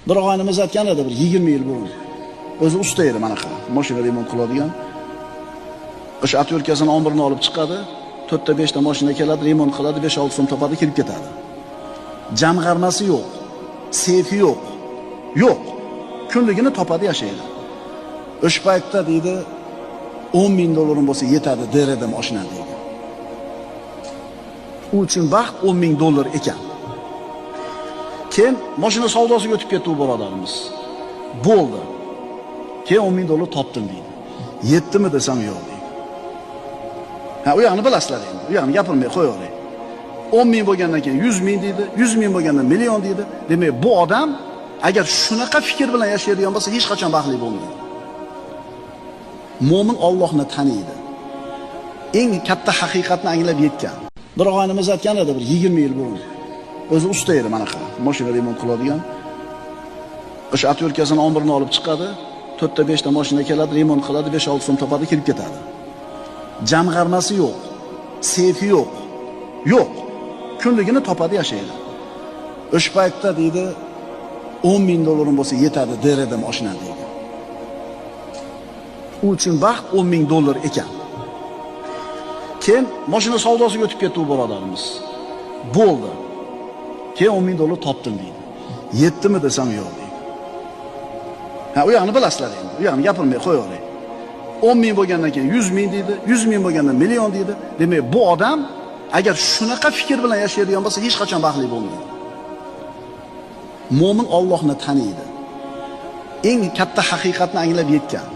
Bir og'aynimiz aytgan edi, bir 20 yil burun. O'zi usta edi manaqa, mashina remont qiladigan. O'sha atyorkasini ombirini olib chiqadi, 4 ta 5 ta mashina keladi, remont qiladi, 5-6 so'm topadi, kirib ketadi. Jamg'armasi yo'q, seyfi yo'q. Yo'q. Kunligini topadi, yashaydi. O'sha paytda deydi 10 ming dollarim bo'lsa yetadi derdim mashina deydi. U uchun vaqt 10 ming dollar ekan. Keyin mashina savdosiga o'tib ketdi u birodarimiz. Bo'ldi. Keyin 10 ming dollar topdim deydi. Yetdimi desam yo'q deydi. Ha, u yoqni bilasizlar endi. U yoqni gapirmay qo'yaveraylik. 10 ming bo'lgandan keyin 100 ming deydi, 100 ming bo'lgandan million deydi. Demak, bu odam agar shunaqa fikr bilan yashaydigan bo'lsa, hech qachon baxtli bo'lmaydi. Mo'min Allohni taniydi. Eng katta haqiqatni anglab yetgan. Bir og'aynimiz aytgan edi, bir 20 yil burun. O'zi usta edi manaqa, mashina remont qiladigan. O'sha atyorkasini ombirini olib chiqadi, 4 ta 5 ta mashina keladi, remont qiladi, 5-6 so'm topadi, kirib ketadi. Jamg'armasi yo'q, seyfi yo'q. Yo'q. Kunligini topadi, yashaydi. O'sha paytda deydi 10 ming dollarim bo'lsa yetadi derdim mashina deydi. U uchun vaqt 10 ming dollar ekan. Keyin mashina savdosiga o'tib ketdi u birodarimiz. Bo'ldi. Keyin 10 ming dollar topdim deydi. Yetdimi desam yo'q deydi. Ha, u yoqni bilasizlar endi. U yoqni gapirmay qo'yaveraylik. 10 ming bo'lgandan keyin 100 ming deydi, 100 ming bo'lgandan million deydi. Demak, bu odam agar shunaqa fikr bilan yashaydigan bo'lsa, hech qachon baxtli bo'lmaydi. Mo'min Allohni taniydi. Eng katta haqiqatni anglab yetgan.